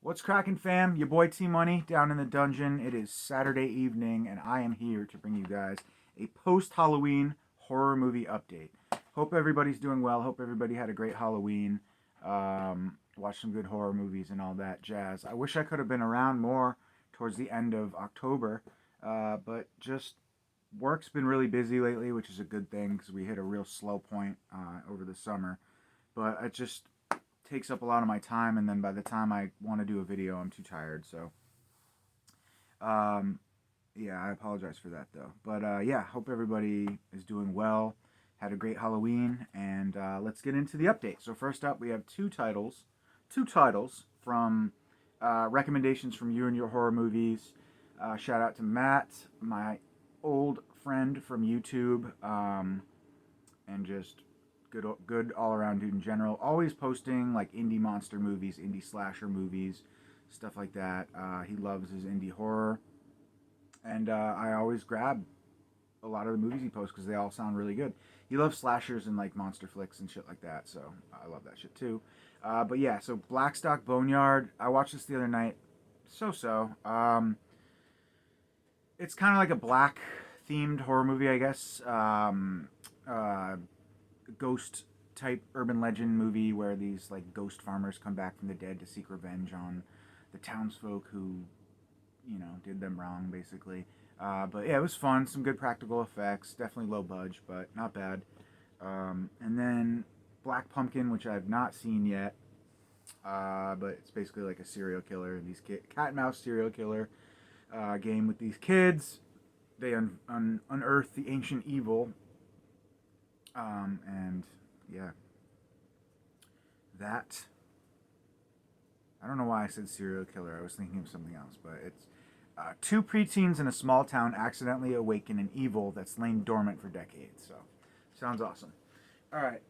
What's cracking, fam? Your boy T Money down in the dungeon. It is Saturday evening, and I am here to bring you guys a post Halloween horror movie update. Hope everybody's doing well. Hope everybody had a great Halloween. Watched some good horror movies and all that jazz. I wish I could have been around more towards the end of October, but just work's been really busy lately, which is a good thing because we hit a real slow point over the summer. But it just takes up a lot of my time, and then by the time I want to do a video, I'm too tired. So, um, yeah, I apologize for that though. But yeah, hope everybody is doing well. Had a great Halloween, and let's get into the update. So first up, we have two titles from recommendations from you and your horror movies. Shout out to Matt, my old friend from YouTube, and just good all around dude in general. Always posting like indie monster movies, indie slasher movies, stuff like that. He loves his indie horror, and I always grab a lot of the movies he posts because they all sound really good. He loves slashers and like monster flicks and shit like that, so I love that shit too. But yeah, so Blackstock Boneyard. I watched this the other night. So. It's kind of like a black themed horror movie, I guess. Ghost type urban legend movie where these like ghost farmers come back from the dead to seek revenge on the townsfolk who, did them wrong, basically. But yeah, it was fun. Some good practical effects. Definitely low budge, but not bad. And then Black Pumpkin, which I've not seen yet, but it's basically like a serial killer. These cat and mouse serial killer game with these kids. They unearth the ancient evil, and yeah, that. I don't know why I said serial killer. I was thinking of something else, but it's two preteens in a small town accidentally awaken an evil that's lain dormant for decades. So, sounds awesome. All right.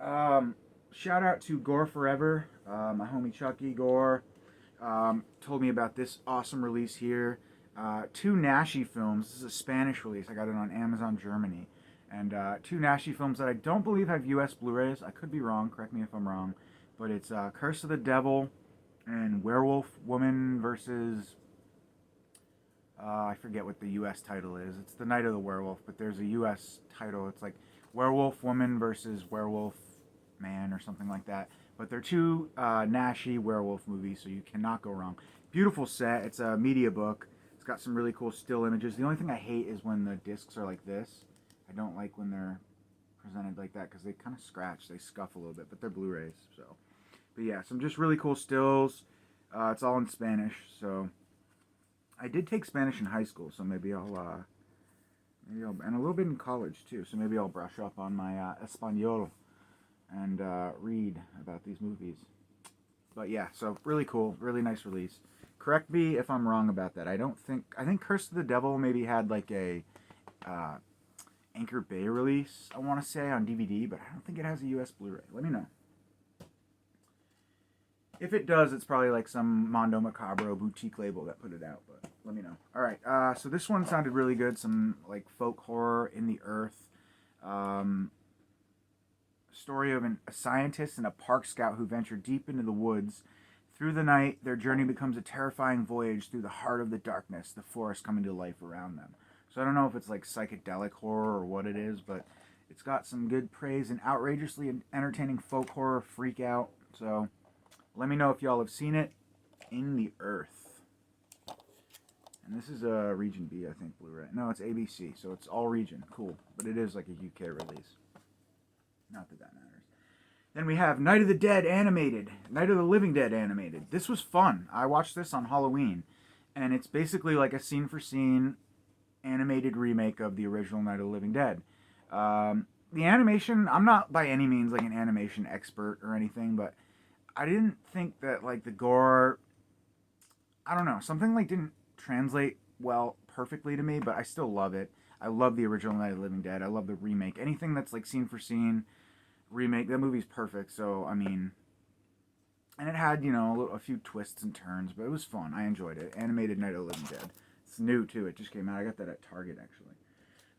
Shout out to Gore Forever, my homie Chucky Gore. Told me about this awesome release here. Two Nashi films. This is a Spanish release. I got it on Amazon Germany. And two Nashi films that I don't believe have US Blu-rays. I could be wrong. Correct me if I'm wrong. But it's Curse of the Devil and Werewolf Woman versus... I forget what the US title is. It's The Night of the Werewolf, but there's a US title. It's like Werewolf Woman versus Werewolf Man or something like that. But they're two Nashi werewolf movies, so you cannot go wrong. Beautiful set. It's a media book. It's got some really cool still images. The only thing I hate is when the discs are like this. I don't like when they're presented like that because they kind of scratch. They scuff a little bit, but they're Blu-rays. So, but yeah, some just really cool stills. It's all in Spanish, so I did take Spanish in high school, so maybe I'll and a little bit in college too. So maybe I'll brush up on my Espanol and read about these movies. But yeah, so really cool, really nice release. Correct me if I'm wrong about that. I think Curse of the Devil maybe had like a Anchor Bay release, I want to say, on DVD, but I don't think it has a US Blu-ray. Let me know. If it does, it's probably like some Mondo Macabro boutique label that put it out, but let me know. All right, so this one sounded really good. Some like folk horror in the earth. Story of a scientist and a park scout who venture deep into the woods. Through the night, their journey becomes a terrifying voyage through the heart of the darkness, the forest coming to life around them. So I don't know if it's like psychedelic horror or what it is, but it's got some good praise and outrageously entertaining folk horror freak out. So let me know if y'all have seen it. In the Earth. And this is a Region B, I think, Blu-ray. No, it's ABC, so it's all region. Cool. But it is like a UK release. Not that that matters. Then we have Night of the Dead animated. Night of the Living Dead animated. This was fun. I watched this on Halloween. And it's basically like a scene-for-scene animated remake of the original Night of the Living Dead. The animation, I'm not by any means like an animation expert or anything, but I didn't think that like the gore, I don't know, something like didn't translate well perfectly to me, but I still love it. I love the original Night of the Living Dead. I love the remake. Anything that's like scene for scene remake, that movie's perfect. So I mean, and it had a few twists and turns, but it was fun. I enjoyed it. Animated Night of the Living Dead. It's new too. It just came out. I got that at Target actually.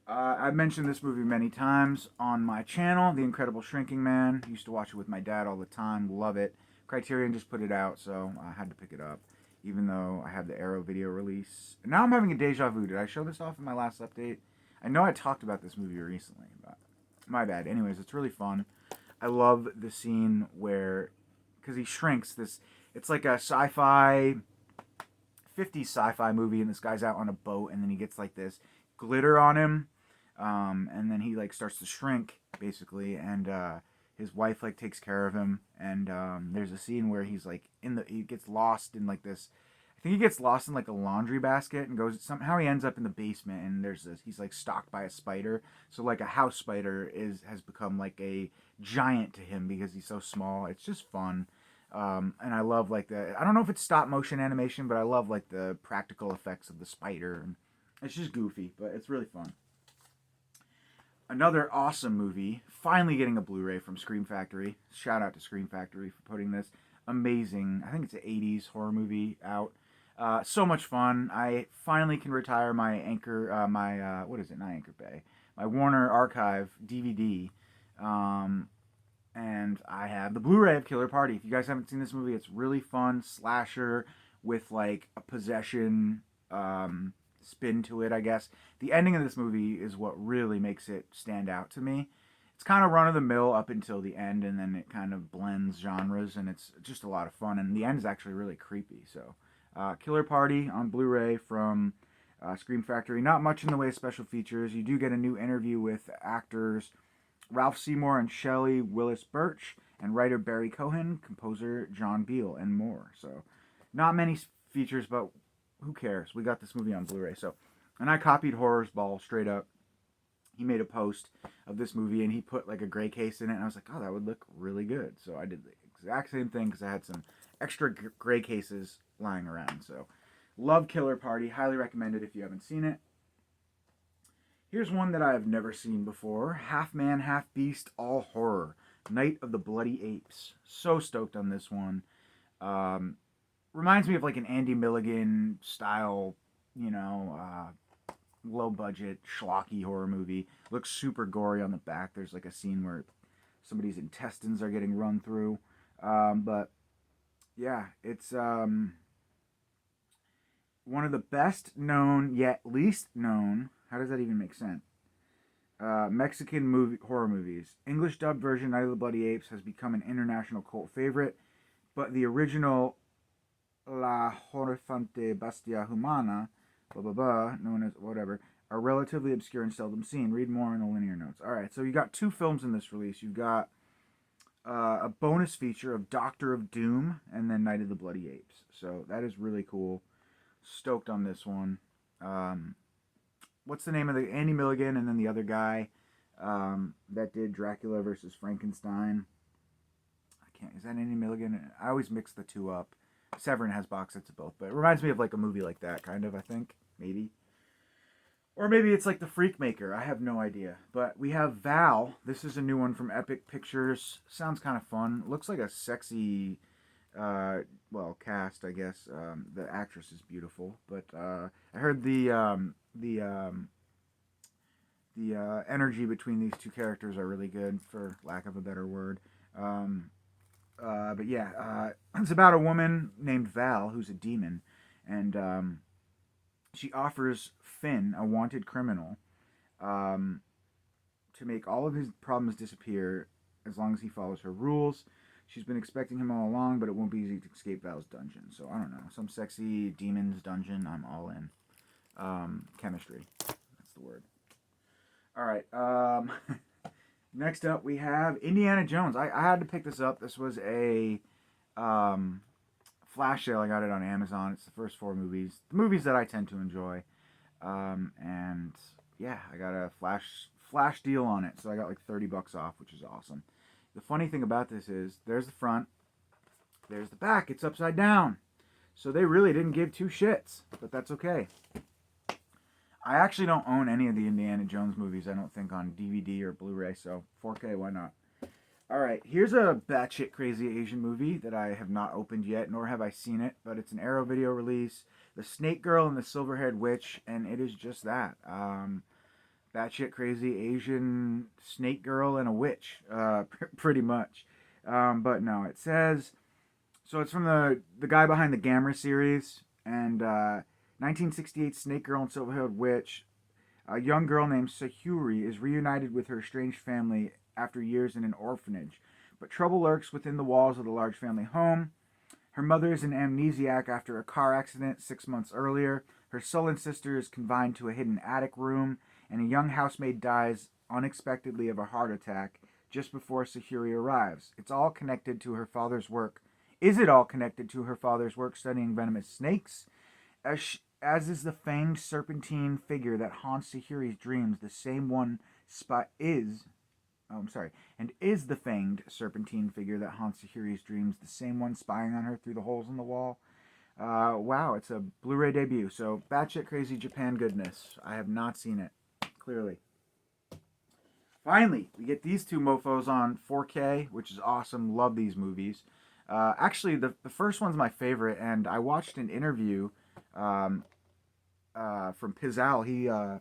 I've mentioned this movie many times on my channel, The Incredible Shrinking Man. Used to watch it with my dad all the time. Love it. Criterion just put it out, so I had to pick it up. even though I have the Arrow video release. And now I'm having a deja vu. Did I show this off in my last update? I know I talked about this movie recently, but my bad. Anyways, it's really fun. I love the scene where, because he shrinks this, it's like a sci-fi, 50s sci-fi movie, and this guy's out on a boat, and then he gets like this glitter on him, and then he like starts to shrink, basically, and his wife like takes care of him, and there's a scene where he's like he gets lost in like this, I think he gets lost in like a laundry basket and goes, somehow he ends up in the basement, and there's this, he's like stalked by a spider, so like a house spider has become like a giant to him because he's so small. It's just fun. And I love like I don't know if it's stop motion animation, but I love like the practical effects of the spider, and it's just goofy, but it's really fun. Another awesome movie, finally getting a Blu-ray from Scream Factory. Shout out to Scream Factory for putting this amazing, I think it's an 80s horror movie out. So much fun. I finally can retire my what is it, not Anchor Bay, my Warner Archive DVD. And I have the Blu-ray of Killer Party. If you guys haven't seen this movie, it's really fun slasher with like a possession spin to it, I guess. The ending of this movie is what really makes it stand out to me. It's kind of run-of-the-mill up until the end, and then it kind of blends genres, and it's just a lot of fun. And the end is actually really creepy. So, Killer Party on Blu-ray from Scream Factory. Not much in the way of special features. You do get a new interview with actors Ralph Seymour and Shelley Willis Birch, and writer Barry Cohen, composer John Beal, and more. So, not many features, but who cares? We got this movie on Blu-ray. So, and I copied Horror's Ball straight up. He made a post of this movie, and he put like a gray case in it, and I was like, oh, that would look really good. So I did the exact same thing because I had some extra gray cases lying around. So, love Killer Party. Highly recommend it if you haven't seen it. Here's one that I have never seen before. Half Man, Half Beast, All Horror. Night of the Bloody Apes. So stoked on this one. Reminds me of like an Andy Milligan style, low budget, schlocky horror movie. Looks super gory on the back. There's like a scene where somebody's intestines are getting run through. But yeah, it's one of the best known yet least known. How does that even make sense? Mexican horror movies. English dub version Night of the Bloody Apes has become an international cult favorite, but the original La Horrifante Bestia Humana, blah blah blah, known as whatever, are relatively obscure and seldom seen. Read more in the linear notes. All right, so you got two films in this release. You've got a bonus feature of Doctor of Doom and then Night of the Bloody Apes. So that is really cool. Stoked on this one. What's the name of the Andy Milligan and then the other guy that did Dracula versus Frankenstein? I can't. Is that Andy Milligan? I always mix the two up. Severin has box sets of both, but it reminds me of like a movie like that, kind of. I think maybe, or maybe it's like The Freakmaker. I have no idea. But we have Val. This is a new one from Epic Pictures. Sounds kind of fun. Looks like a sexy, cast. I guess the actress is beautiful, but I heard the energy between these two characters are really good, for lack of a better word. But yeah, it's about a woman named Val who's a demon, and she offers Finn, a wanted criminal, to make all of his problems disappear as long as he follows her rules. She's been expecting him all along, but it won't be easy to escape Val's dungeon. So I don't know, some sexy demon's dungeon. I'm all in. Chemistry, that's the word. All right. Next up, we have Indiana Jones. I had to pick this up. This was a flash sale. I got it on Amazon. It's the first 4 movies. The movies that I tend to enjoy. And yeah, I got a flash deal on it. So I got like $30 off, which is awesome. The funny thing about this is, there's the front. There's the back. It's upside down. So they really didn't give 2 shits. But that's okay. I actually don't own any of the Indiana Jones movies, I don't think, on DVD or Blu-ray, so 4K, why not? Alright, here's a batshit crazy Asian movie that I have not opened yet, nor have I seen it, but it's an Arrow video release, The Snake Girl and the Silver-Haired Witch, and it is just that. Batshit crazy Asian snake girl and a witch, pretty much. But no, it says, So it's from the guy behind the Gamera series and 1968 Snake Girl and Silver-Haired Witch. A young girl named Sayuri is reunited with her estranged family after years in an orphanage, but trouble lurks within the walls of the large family home. Her mother is an amnesiac after a car accident 6 months earlier. Her sullen sister is confined to a hidden attic room, and a young housemaid dies unexpectedly of a heart attack just before Sayuri arrives. It's all connected to her father's work. Is it all connected to her father's work studying venomous snakes? As is the fanged serpentine figure that haunts Sayuri's dreams, the same one is. Oh, I'm sorry. And is the fanged serpentine figure that haunts Sayuri's dreams the same one spying on her through the holes in the wall? Wow, it's a Blu-ray debut. So, batshit crazy Japan goodness. I have not seen it, clearly. Finally, we get these two mofos on 4K, which is awesome. Love these movies. Actually, the first one's my favorite, and I watched an interview from Pizzal.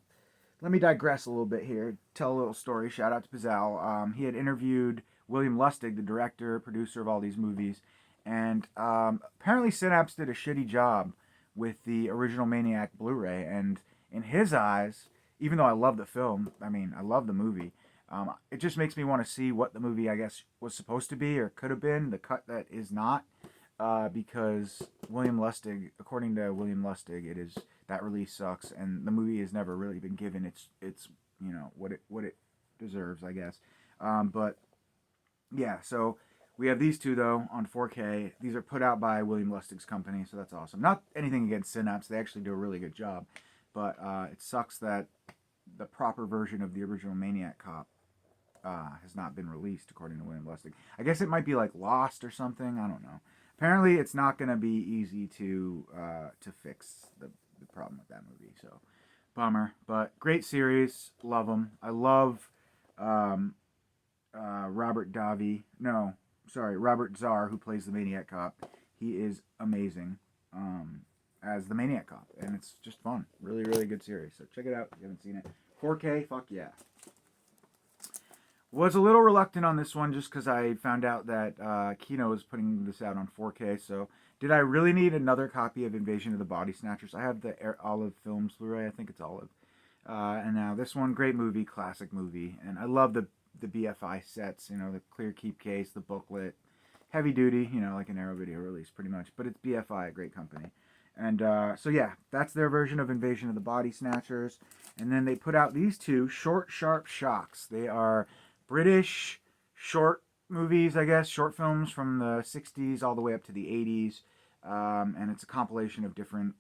Let me digress a little bit here, tell a little story. Shout out to Pizzal. He had interviewed William Lustig, the director, producer of all these movies, and apparently Synapse did a shitty job with the original Maniac Blu-ray, and in his eyes, even though I love the film, I love the movie, it just makes me want to see what the movie, I guess, was supposed to be or could have been, the cut that is not, because William Lustig, according to William Lustig, that release sucks, and the movie has never really been given its what it deserves, I guess. But yeah, so we have these two though on 4K. These are put out by William Lustig's company, so that's awesome. Not anything against Synapse; they actually do a really good job. But it sucks that the proper version of the original Maniac Cop has not been released, according to William Lustig. I guess it might be like lost or something. I don't know. Apparently, it's not going to be easy to fix the problem with that movie. So, bummer. But great series. Love them. I love Robert Davi. No, sorry, Robert Zarr, who plays the Maniac Cop. He is amazing as the Maniac Cop, and it's just fun. Really, really good series. So check it out if you haven't seen it. 4K, fuck yeah. Was a little reluctant on this one just because I found out that Kino is putting this out on 4K. So, did I really need another copy of Invasion of the Body Snatchers? I have the Olive Films Blu-ray. I think it's Olive. And now this one, great movie, classic movie. And I love the BFI sets, the clear keep case, the booklet. Heavy duty, like an Arrow video release pretty much. But it's BFI, a great company. And so yeah, that's their version of Invasion of the Body Snatchers. And then they put out these two, Short Sharp Shocks. They are British short movies, I guess, short films from the 60s all the way up to the 80s. And it's a compilation of different,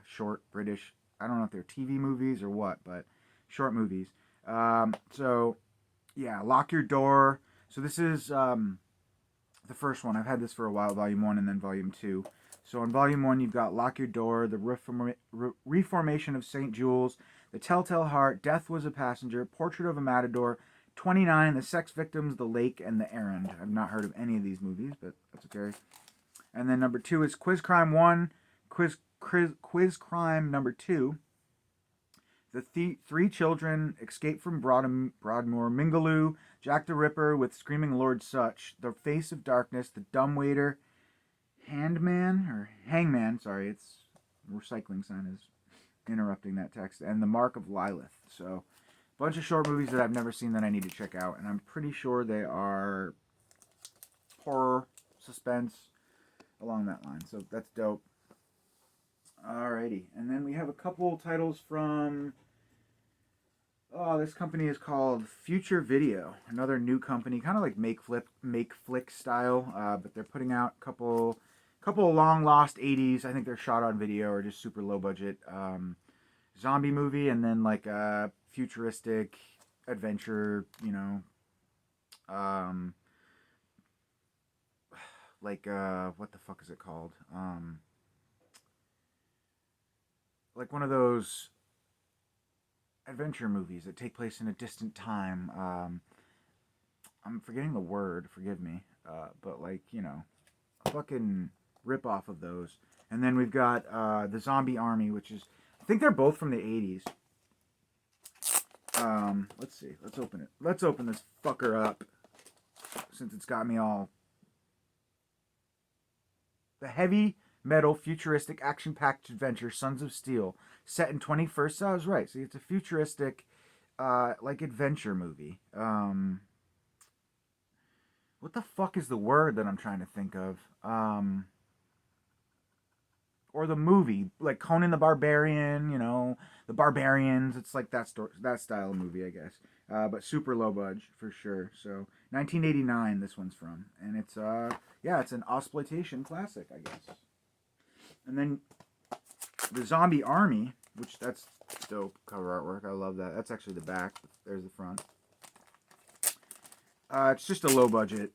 short British, I don't know if they're TV movies or what, but short movies. So, yeah, Lock Your Door. So this is the first one. I've had this for a while, Volume 1 and then Volume 2. So in Volume 1, you've got Lock Your Door, The Reformation of St. Jules, The Telltale Heart, Death Was a Passenger, Portrait of a Matador, 29, The Sex Victims, The Lake, and The Errand. I've not heard of any of these movies, but that's okay. And then number 2 is Quiz Crime 1, Quiz Crime number 2, The Three Children, Escape from Broadmoor, Mingaloo, Jack the Ripper with Screaming Lord Sutch, The Face of Darkness, The Dumbwaiter, Hangman, sorry, it's recycling sign is interrupting that text, and The Mark of Lilith. So, bunch of short movies that I've never seen that I need to check out, and I'm pretty sure they are horror, suspense, along that line. So that's dope. Alrighty, and then we have a couple titles from. Oh, this company is called Future Video, another new company, kind of like Make Flick style, but they're putting out a couple long lost 80s. I think they're shot on video or just super low budget zombie movie, and then like a futuristic adventure, what the fuck is it called? Like one of those adventure movies that take place in a distant time. I'm forgetting the word, forgive me. But like, a fucking rip off of those. And then we've got The Zombie Army, which is, I think they're both from the 80s. Let's see. Let's open it. Let's open this fucker up, since it's got me all The heavy metal futuristic action-packed adventure Sons of Steel, set in 21st. I was right. See, it's a futuristic, like adventure movie. What the fuck is the word that I'm trying to think of? Or the movie, like Conan the Barbarian, you know, the Barbarians. It's like that style of movie, I guess. But super low budge for sure. So 1989, this one's from, and it's yeah, it's an exploitation classic, I guess. And then the Zombie Army, which that's dope cover artwork. I love that. That's actually the back. There's the front. It's just a low budget,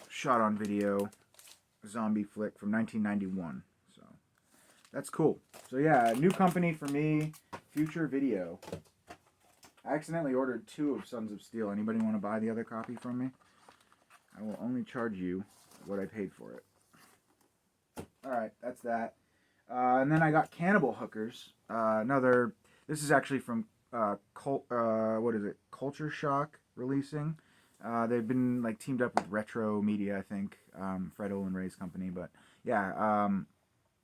shot on video, zombie flick from 1991. So that's cool. So yeah, new company for me, Future Video. I accidentally ordered 2 of Sons of Steel. Anybody want to buy the other copy from me? I will only charge you what I paid for it. Alright, that's that. And then I got Cannibal Hookers. This is actually from Culture Shock releasing. They've been like teamed up with Retro Media, I think, Fred Olin Ray's company. But yeah,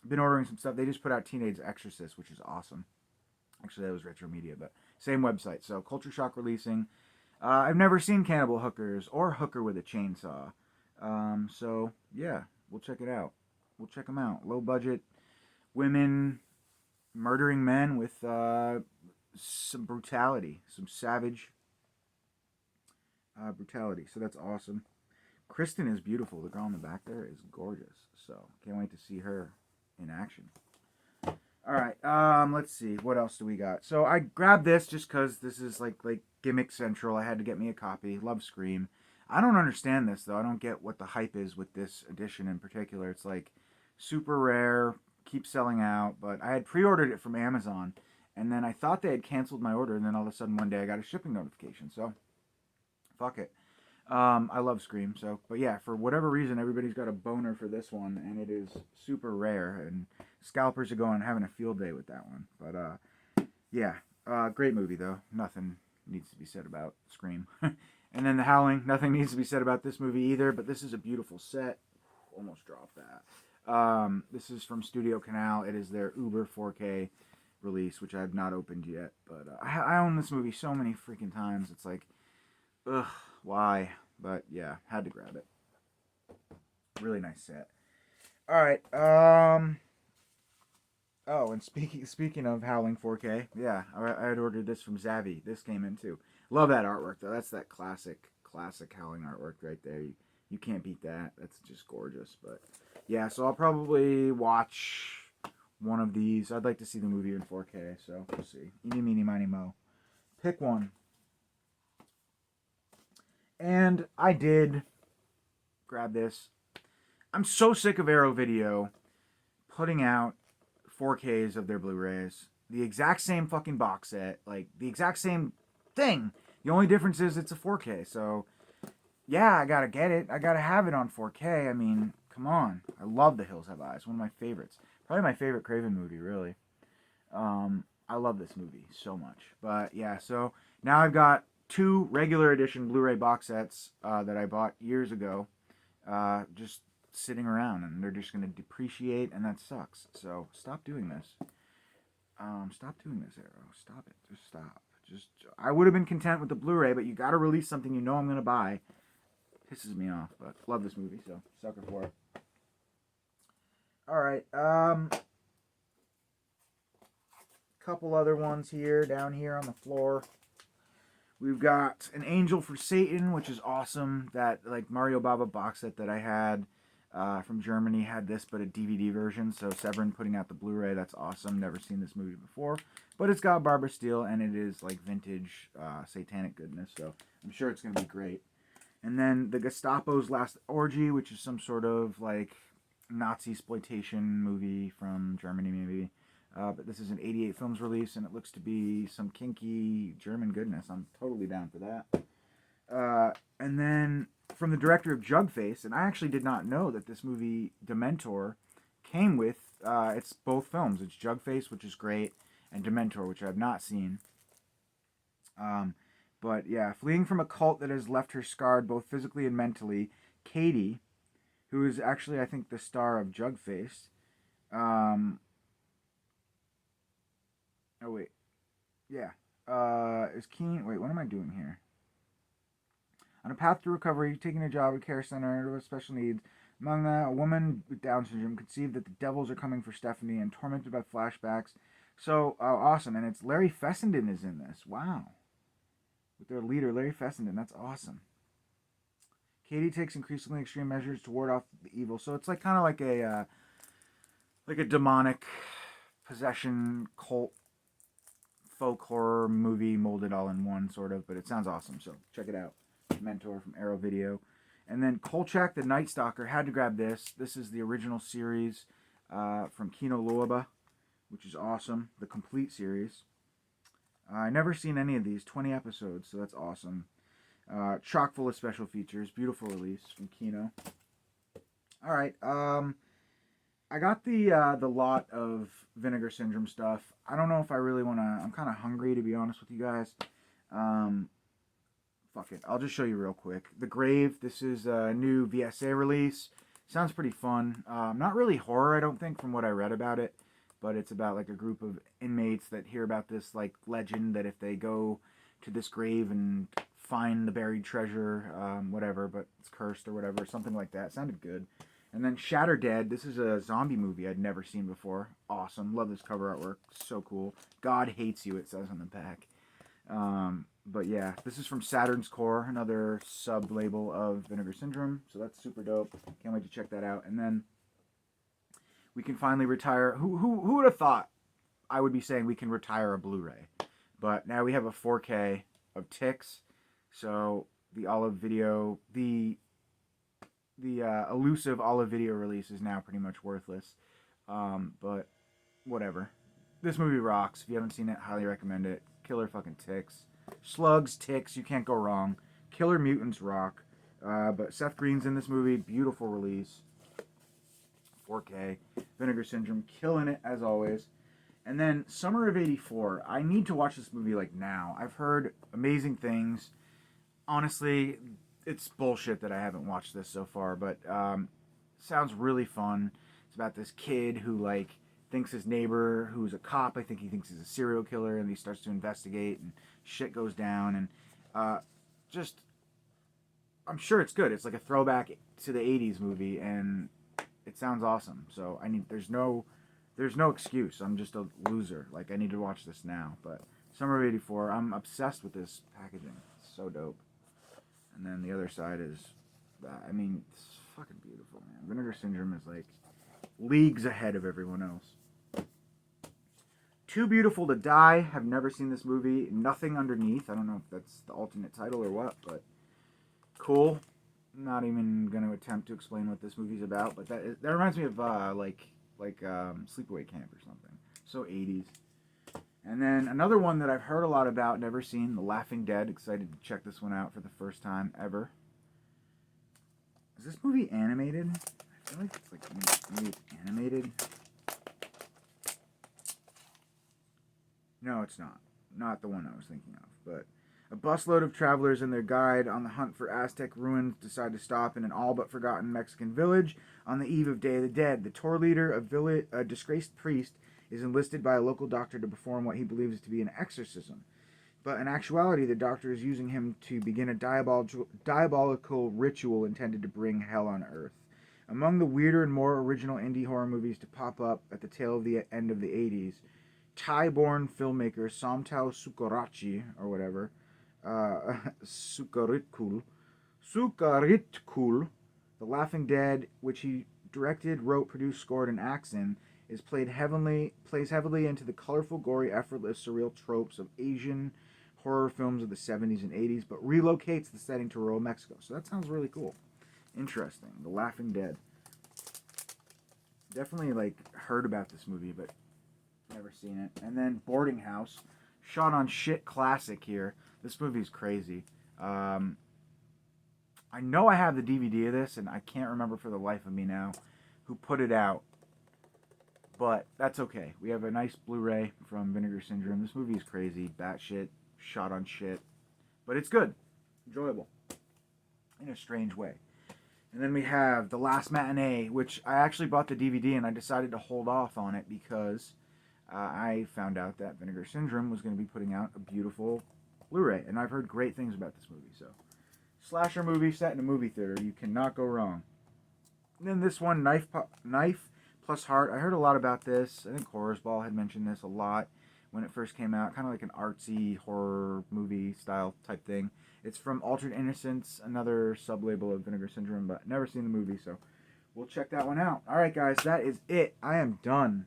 been ordering some stuff. They just put out Teenage Exorcist, which is awesome. Actually, that was Retro Media, but same website. So Culture Shock releasing. I've never seen Cannibal Hookers or Hooker with a Chainsaw. So yeah, we'll check it out. We'll check them out. Low budget, women murdering men with some brutality, some savage brutality. So that's awesome. Kristen is beautiful. The girl in the back there is gorgeous. So can't wait to see her in action. All right. Let's see. What else do we got? So I grabbed this just because this is like gimmick central. I had to get me a copy. Love Scream. I don't understand this though. I don't get what the hype is with this edition in particular. It's like super rare, keeps selling out. But I had pre-ordered it from Amazon, and then I thought they had canceled my order, and then all of a sudden one day I got a shipping notification. So fuck it. I love Scream. So, but yeah, for whatever reason, everybody's got a boner for this one, and it is super rare. And scalpers are having a field day with that one. But yeah, great movie though. Nothing needs to be said about Scream. And then the Howling. Nothing needs to be said about this movie either. But this is a beautiful set. Almost dropped that. This is from Studio Canal. It is their Uber 4K release, which I have not opened yet. But I own this movie so many freaking times. It's like, ugh, why? But yeah, had to grab it. Really nice set. All right. Oh, and speaking of Howling 4K, yeah, I had ordered this from Zavvi. This came in too. Love that artwork though. That's that classic Howling artwork right there. You can't beat that. That's just gorgeous. But yeah, so I'll probably watch one of these. I'd like to see the movie in 4K, so we'll see. Eeny, meeny, miny, mo. Pick one. And I did grab this. I'm so sick of Arrow Video putting out 4Ks of their Blu-rays. The exact same fucking box set. Like, the exact same thing. The only difference is it's a 4K. So, yeah, I gotta get it. I gotta have it on 4K. I mean, come on. I love The Hills Have Eyes. One of my favorites. Probably my favorite Craven movie, really. I love this movie so much. But, yeah, so now I've got 2 regular edition Blu-ray box sets that I bought years ago. Just sitting around, and they're just going to depreciate, and that sucks. So stop doing this. Stop doing this, Arrow. Stop it. Just stop. I would have been content with the Blu-ray, but you got to release something you know I'm going to buy. Pisses me off, but love this movie, so sucker for it. All right. Couple other ones here, down here on the floor. We've got An Angel for Satan, which is awesome. That like Mario Baba box set that I had from Germany had this, but a DVD version. So Severin putting out the Blu-ray. That's awesome. Never seen this movie before, but it's got Barbara Steele, and it is like vintage satanic goodness. So I'm sure it's gonna be great. And then The Gestapo's Last Orgy, which is some sort of like Nazi exploitation movie from Germany, maybe. But this is an 88 Films release, and it looks to be some kinky German goodness. I'm totally down for that. And then from the director of Jugface, and I actually did not know that this movie, Dementor, came with, it's both films. It's Jugface, which is great, and Dementor, which I have not seen. But yeah, fleeing from a cult that has left her scarred both physically and mentally, Katie who is actually, I think, the star of Jugface. Um, oh, wait. Yeah. Is Keen. Wait, what am I doing here? On a path to recovery, taking a job at a care center with special needs. Among them, a woman with Down syndrome conceived that the devils are coming for Stephanie and tormented by flashbacks. So, awesome. And it's Larry Fessenden is in this. Wow. With their leader, Larry Fessenden. That's awesome. Katie takes increasingly extreme measures to ward off the evil. So it's like kind of like a demonic possession cult folk horror movie molded all in one, sort of. But it sounds awesome. So check it out. Mentor from Arrow Video. And then Kolchak the Night Stalker, had to grab this. This is the original series from Kino Lorber, which is awesome. The complete series. I never seen any of these. 20 episodes, so that's awesome. Chock full of special features. Beautiful release from Kino. All right. I got the lot of Vinegar Syndrome stuff. I don't know if I really want to. I'm kind of hungry, to be honest with you guys. Fuck it. I'll just show you real quick. The Grave. This is a new VSA release. Sounds pretty fun. Not really horror, I don't think, from what I read about it. But it's about like a group of inmates that hear about this like legend that if they go to this grave and find the buried treasure, whatever, but it's cursed or whatever, something like that. Sounded good. And then Shatter Dead. This is a zombie movie I'd never seen before. Awesome. Love this cover artwork. So cool. God hates you, it says on the back. But yeah, this is from Saturn's Core, another sub-label of Vinegar Syndrome. So that's super dope. Can't wait to check that out. And then we can finally retire. Who would have thought I would be saying we can retire a Blu-ray? But now we have a 4K of Ticks. So the Olive Video, the elusive Olive Video release is now pretty much worthless. But whatever. This movie rocks. If you haven't seen it, highly recommend it. Killer fucking Ticks. Slugs, Ticks, you can't go wrong. Killer Mutants rock. But Seth Green's in this movie. Beautiful release. 4K. Vinegar Syndrome, killing it as always. And then Summer of '84. I need to watch this movie like now. I've heard amazing things. Honestly, it's bullshit that I haven't watched this so far, but sounds really fun. It's about this kid who like thinks his neighbor, who's a cop, I think he thinks he's a serial killer, and he starts to investigate, and shit goes down, and just, I'm sure it's good. It's like a throwback to the '80s movie, and it sounds awesome. So there's no excuse. I'm just a loser. Like, I need to watch this now. But Summer of '84, I'm obsessed with this packaging. It's so dope. And then the other side is, I mean, it's fucking beautiful, man. Vinegar Syndrome is like leagues ahead of everyone else. Too Beautiful to Die. Have never seen this movie. Nothing Underneath. I don't know if that's the alternate title or what, but cool. Not even going to attempt to explain what this movie's about, but that reminds me of like Sleepaway Camp or something. So 80s. And then another one that I've heard a lot about, never seen, The Laughing Dead. Excited to check this one out for the first time ever. Is this movie animated? I feel like it's like maybe it's animated. No, it's not. Not the one I was thinking of. But a busload of travelers and their guide on the hunt for Aztec ruins decide to stop in an all but forgotten Mexican village on the eve of Day of the Dead. The tour leader, a disgraced priest, is enlisted by a local doctor to perform what he believes to be an exorcism. But in actuality, the doctor is using him to begin a diabolical ritual intended to bring hell on earth. Among the weirder and more original indie horror movies to pop up at the tail of the end of the 80s, Thai-born filmmaker Somtao Sukarachi, or whatever, Sukaritkul, The Laughing Dead, which he directed, wrote, produced, scored, and acts in, plays heavily into the colorful, gory, effortless, surreal tropes of Asian horror films of the 70s and 80s, but relocates the setting to rural Mexico. So that sounds really cool. Interesting. The Laughing Dead. Definitely, like, heard about this movie, but never seen it. And then Boarding House. Shot on shit classic here. This movie's crazy. I know I have the DVD of this, and I can't remember for the life of me now who put it out. But that's okay. We have a nice Blu-ray from Vinegar Syndrome. This movie is crazy. Batshit. Shot on shit. But it's good. Enjoyable. In a strange way. And then we have The Last Matinee, which I actually bought the DVD and I decided to hold off on it because I found out that Vinegar Syndrome was going to be putting out a beautiful Blu-ray, and I've heard great things about this movie. So, slasher movie set in a movie theater, you cannot go wrong. And then this one, Knife Plus Heart. I heard a lot about this. I think Horror's Ball had mentioned this a lot when it first came out. Kind of like an artsy horror movie style type thing. It's from Altered Innocence, another sub-label of Vinegar Syndrome, but never seen the movie, so we'll check that one out. All right, guys, that is it. I am done.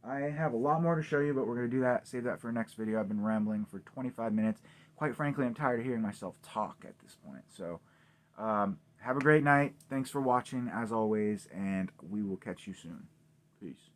I have a lot more to show you, but we're going to do that. Save that for a next video. I've been rambling for 25 minutes. Quite frankly, I'm tired of hearing myself talk at this point. So, have a great night. Thanks for watching, as always, and we will catch you soon. Peace.